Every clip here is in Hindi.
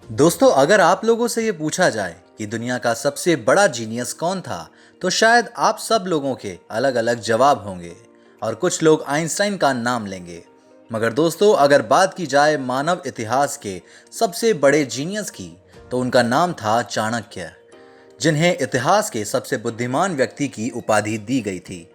दोस्तों, अगर आप लोगों से ये पूछा जाए कि दुनिया का सबसे बड़ा जीनियस कौन था, तो शायद आप सब लोगों के अलग अलग जवाब होंगे और कुछ लोग आइंस्टाइन का नाम लेंगे। मगर दोस्तों, अगर बात की जाए मानव इतिहास के सबसे बड़े जीनियस की, तो उनका नाम था चाणक्य, जिन्हें इतिहास के सबसे बुद्धिमान व्यक्ति की उपाधि दी गई थी।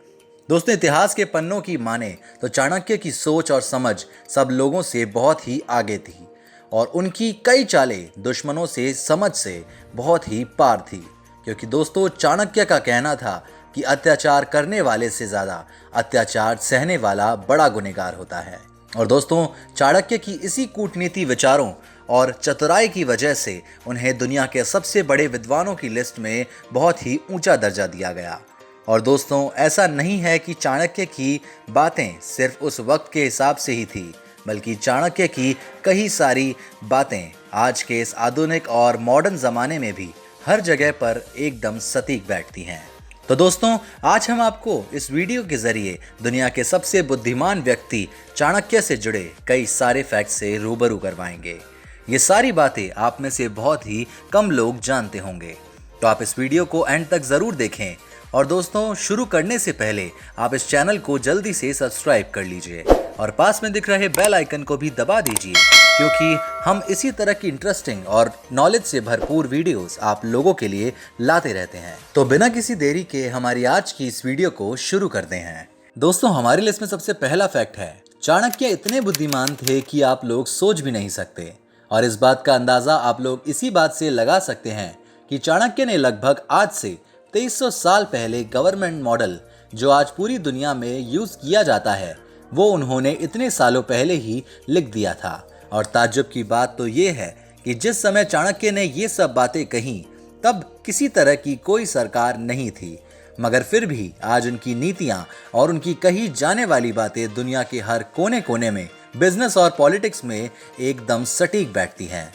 दोस्तों, इतिहास के पन्नों की माने तो चाणक्य की सोच और समझ सब लोगों से बहुत ही आगे थी और उनकी कई चालें दुश्मनों से समझ से बहुत ही पार थी। क्योंकि दोस्तों, चाणक्य का कहना था कि अत्याचार करने वाले से ज़्यादा अत्याचार सहने वाला बड़ा गुनहगार होता है। और दोस्तों, चाणक्य की इसी कूटनीति विचारों और चतुराई की वजह से उन्हें दुनिया के सबसे बड़े विद्वानों की लिस्ट में बहुत ही ऊंचा दर्जा दिया गया। और दोस्तों, ऐसा नहीं है कि चाणक्य की बातें सिर्फ उस वक्त के हिसाब से ही थी, बल्कि चाणक्य की कई सारी बातें आज के इस आधुनिक और मॉडर्न ज़माने में भी हर जगह पर एकदम सटीक बैठती हैं। तो दोस्तों, आज हम आपको इस वीडियो के ज़रिए दुनिया के सबसे बुद्धिमान व्यक्ति चाणक्य से जुड़े कई सारे फैक्ट्स से रूबरू करवाएंगे। ये सारी बातें आप में से बहुत ही कम लोग जानते होंगे, तो आप इस वीडियो को एंड तक ज़रूर देखें। और दोस्तों, शुरू करने से पहले आप इस चैनल को जल्दी से सब्सक्राइब कर लीजिए और पास में दिख रहे बेल आइकन को भी दबा दीजिए, क्योंकि हम इसी तरह की इंटरेस्टिंग और नॉलेज से भरपूर वीडियोस आप लोगों के लिए लाते रहते हैं। तो बिना किसी देरी के हमारी आज की इस वीडियो को शुरू करते हैं। दोस्तों, हमारी लिस्ट में सबसे पहला फैक्ट है, चाणक्य इतने बुद्धिमान थे कि आप लोग सोच भी नहीं सकते। और इस बात का अंदाजा आप लोग इसी बात से लगा सकते हैं कि चाणक्य ने लगभग आज से 2300 साल पहले गवर्नमेंट मॉडल, जो आज पूरी दुनिया में यूज किया जाता है, वो उन्होंने इतने सालों पहले ही लिख दिया था। और ताज्जुब की बात तो ये है कि जिस समय चाणक्य ने ये सब बातें कही, तब किसी तरह की कोई सरकार नहीं थी, मगर फिर भी आज उनकी नीतियां और उनकी कही जाने वाली बातें दुनिया के हर कोने कोने में बिजनेस और पॉलिटिक्स में एकदम सटीक बैठती हैं।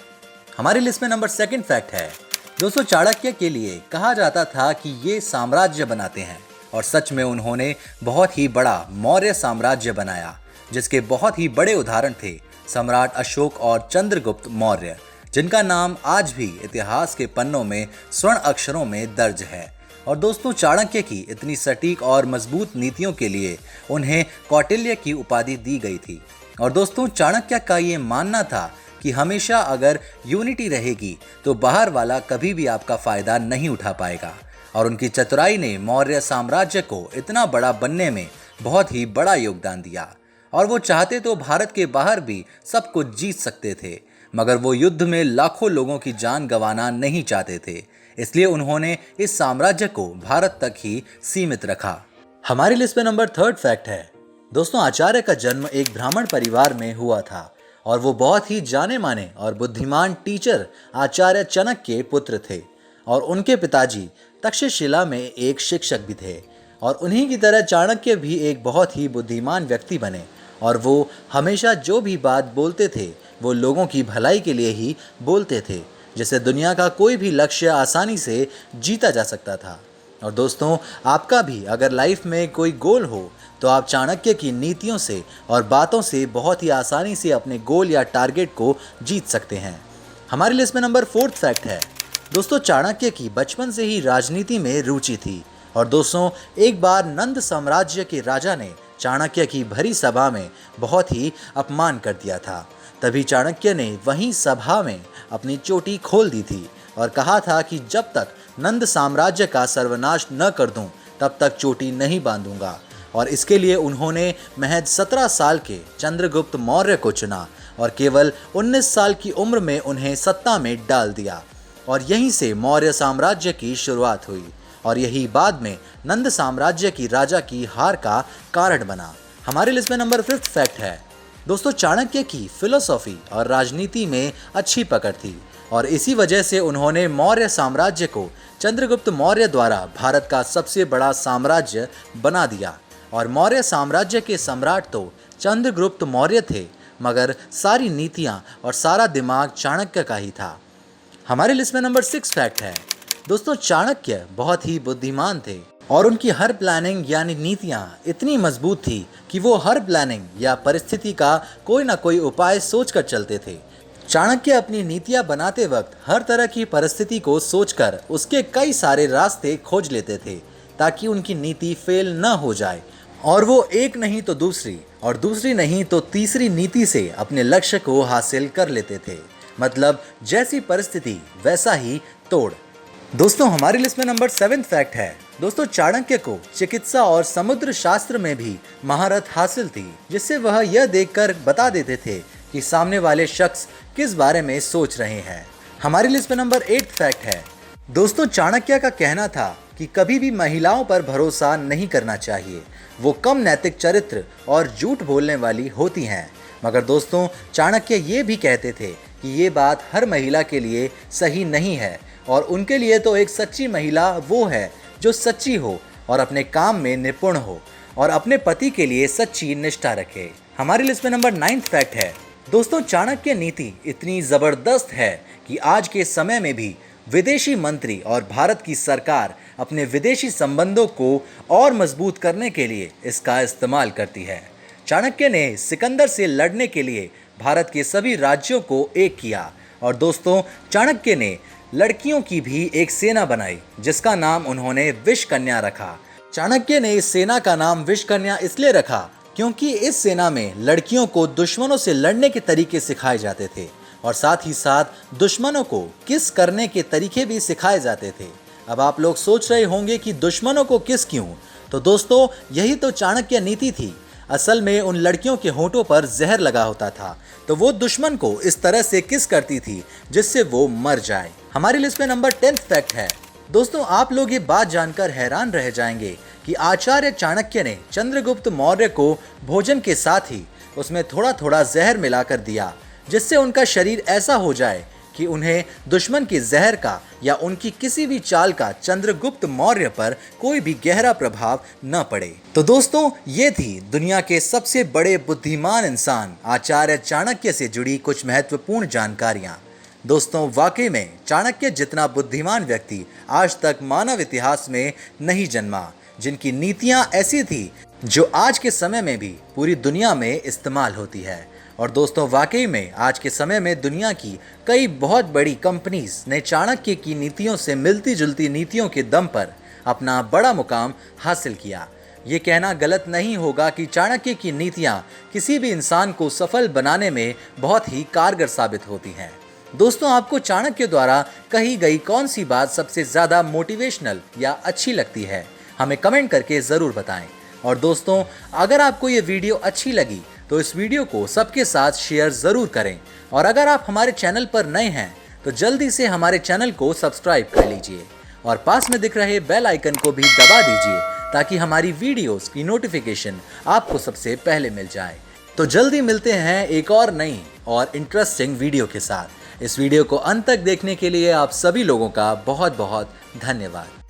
हमारी लिस्ट में नंबर सेकंड फैक्ट है, दोस्तों, चाणक्य के लिए कहा जाता था कि ये साम्राज्य बनाते हैं, और सच में उन्होंने बहुत ही बड़ा मौर्य साम्राज्य बनाया, जिसके बहुत ही बड़े उदाहरण थे सम्राट अशोक और चंद्रगुप्त मौर्य, जिनका नाम आज भी इतिहास के पन्नों में स्वर्ण अक्षरों में दर्ज है। और दोस्तों, चाणक्य की इतनी सटीक और मजबूत नीतियों के लिए उन्हें कौटिल्य की उपाधि दी गई थी। और दोस्तों, चाणक्य का ये मानना था कि हमेशा अगर यूनिटी रहेगी तो बाहर वाला कभी भी आपका फायदा नहीं उठा पाएगा। और उनकी चतुराई ने मौर्य साम्राज्य को इतना बड़ा बनने में बहुत ही बड़ा योगदान दिया। और वो चाहते तो भारत के बाहर भी सब कुछ जीत सकते थे, मगर वो युद्ध में लाखों लोगों की जान गंवाना नहीं चाहते थे। इसलिए उन्होंने इस साम्राज्य को भारत तक ही सीमित रखा। हमारी लिस्ट में नंबर थर्ड फैक्ट है, दोस्तों, आचार्य का जन्म एक ब्राह्मण परिवार में हुआ था और वो बहुत ही जाने माने और बुद्धिमान टीचर आचार्य चनक के पुत्र थे। और उनके पिताजी तक्षशिला में एक शिक्षक भी थे। और उन्हीं की तरह चाणक्य भी एक बहुत ही बुद्धिमान व्यक्ति बने, और वो हमेशा जो भी बात बोलते थे वो लोगों की भलाई के लिए ही बोलते थे, जिससे दुनिया का कोई भी लक्ष्य आसानी से जीता जा सकता था। और दोस्तों, आपका भी अगर लाइफ में कोई गोल हो, तो आप चाणक्य की नीतियों से और बातों से बहुत ही आसानी से अपने गोल या टारगेट को जीत सकते हैं। हमारी लिस्ट में नंबर फोर्थ फैक्ट है, दोस्तों, चाणक्य की बचपन से ही राजनीति में रुचि थी। और दोस्तों, एक बार नंद साम्राज्य के राजा ने चाणक्य की भरी सभा में बहुत ही अपमान कर दिया था। तभी चाणक्य ने वहीं सभा में अपनी चोटी खोल दी थी और कहा था कि जब तक नंद साम्राज्य का सर्वनाश न कर दूं, तब तक चोटी नहीं बांधूंगा। और इसके लिए उन्होंने महज 17 साल के चंद्रगुप्त मौर्य को चुना और केवल 19 साल की उम्र में उन्हें सत्ता में डाल दिया। और यहीं से मौर्य साम्राज्य की शुरुआत हुई, और यही बाद में नंद साम्राज्य की राजा की हार का कारण बना। हमारे लिस्ट में नंबर फिफ्थ फैक्ट है, दोस्तों, चाणक्य की फिलोसॉफी और राजनीति में अच्छी पकड़ थी, और इसी वजह से उन्होंने मौर्य साम्राज्य को चंद्रगुप्त मौर्य द्वारा भारत का सबसे बड़ा साम्राज्य बना दिया। और मौर्य साम्राज्य के सम्राट तो चंद्रगुप्त मौर्य थे, मगर सारी नीतियां और सारा दिमाग चाणक्य का ही था। हमारे लिस्ट में नंबर 6 फैक्ट है, दोस्तों, चाणक्य बहुत ही बुद्धिमान थे और उनकी हर प्लानिंग यानी नीतियां इतनी मजबूत थी कि वो हर प्लानिंग या परिस्थिति का कोई ना कोई उपाय सोच कर चलते थे। चाणक्य अपनी नीतियां बनाते वक्त हर तरह की परिस्थिति को सोचकर उसके कई सारे रास्ते खोज लेते थे ताकि उनकी नीति फेल न हो जाए और वो एक नहीं तो दूसरी और दूसरी नहीं तो तीसरी नीति से अपने लक्ष्य को हासिल कर लेते थे। मतलब जैसी परिस्थिति वैसा ही तोड़। दोस्तों हमारी लिस्ट में नंबर 7 फैक्ट है। दोस्तों चाणक्य को चिकित्सा और समुद्र शास्त्र में भी महारत हासिल थी, जिससे वह यह देखकर बता देते थे कि सामने वाले शख्स किस बारे में सोच रहे हैं। हमारी लिस्ट में नंबर 8 फैक्ट है। दोस्तों चाणक्य का कहना था कि कभी भी महिलाओं पर भरोसा नहीं करना चाहिए, वो कम नैतिक चरित्र और झूठ बोलने वाली होती हैं। मगर दोस्तों चाणक्य ये भी कहते थे कि ये बात हर महिला के लिए सही नहीं है और उनके लिए तो एक सच्ची महिला वो है जो सच्ची हो और अपने काम में निपुण हो और अपने पति के लिए सच्ची निष्ठा रखे। हमारी लिस्ट में नंबर 9 फैक्ट है। दोस्तों चाणक्य नीति इतनी ज़बरदस्त है कि आज के समय में भी विदेशी मंत्री और भारत की सरकार अपने विदेशी संबंधों को और मजबूत करने के लिए इसका इस्तेमाल करती है। चाणक्य ने सिकंदर से लड़ने के लिए भारत के सभी राज्यों को एक किया और दोस्तों चाणक्य ने लड़कियों की भी एक सेना बनाई जिसका नाम उन्होंने विषकन्या रखा। चाणक्य ने इस सेना का नाम विषकन्या इसलिए रखा क्योंकि इस सेना में लड़कियों को दुश्मनों से लड़ने के तरीके सिखाए जाते थे और साथ ही साथ दुश्मनों को किस करने के तरीके भी सिखाए जाते थे। अब आप लोग सोच रहे होंगे कि दुश्मनों को किस क्यों, तो दोस्तों यही तो चाणक्य नीति थी। असल में उन लड़कियों के होंठों पर जहर लगा होता था तो वो दुश्मन को इस तरह से किस करती थी जिससे वो मर जाए। हमारी लिस्ट में नंबर 10 फैक्ट है। दोस्तों आप लोग ये बात जानकर हैरान रह जाएंगे कि आचार्य चाणक्य ने चंद्रगुप्त मौर्य को भोजन के साथ ही उसमें थोड़ा थोड़ा जहर मिलाकर दिया जिससे उनका शरीर ऐसा हो जाए कि उन्हें दुश्मन के जहर का या उनकी किसी भी चाल का चंद्रगुप्त मौर्य पर कोई भी गहरा प्रभाव न पड़े। तो दोस्तों ये थी दुनिया के सबसे बड़े बुद्धिमान इंसान आचार्य चाणक्य से जुड़ी कुछ महत्वपूर्ण जानकारियां। दोस्तों वाकई में चाणक्य जितना बुद्धिमान व्यक्ति आज तक मानव इतिहास में नहीं जन्मा, जिनकी नीतियां ऐसी थी जो आज के समय में भी पूरी दुनिया में इस्तेमाल होती है। और दोस्तों वाकई में आज के समय में दुनिया की कई बहुत बड़ी कंपनीज ने चाणक्य की नीतियों से मिलती जुलती नीतियों के दम पर अपना बड़ा मुकाम हासिल किया। ये कहना गलत नहीं होगा कि चाणक्य की नीतियां किसी भी इंसान को सफल बनाने में बहुत ही कारगर साबित होती हैं। दोस्तों आपको चाणक्य द्वारा कही गई कौन सी बात सबसे ज़्यादा मोटिवेशनल या अच्छी लगती है, हमें कमेंट करके ज़रूर बताएं। और दोस्तों अगर आपको ये वीडियो अच्छी लगी तो इस वीडियो को सबके साथ शेयर ज़रूर करें और अगर आप हमारे चैनल पर नए हैं तो जल्दी से हमारे चैनल को सब्सक्राइब कर लीजिए और पास में दिख रहे बेल आइकन को भी दबा दीजिए ताकि हमारी वीडियोस की नोटिफिकेशन आपको सबसे पहले मिल जाए। तो जल्दी मिलते हैं एक और नई और इंटरेस्टिंग वीडियो के साथ। इस वीडियो को अंत तक देखने के लिए आप सभी लोगों का बहुत बहुत धन्यवाद।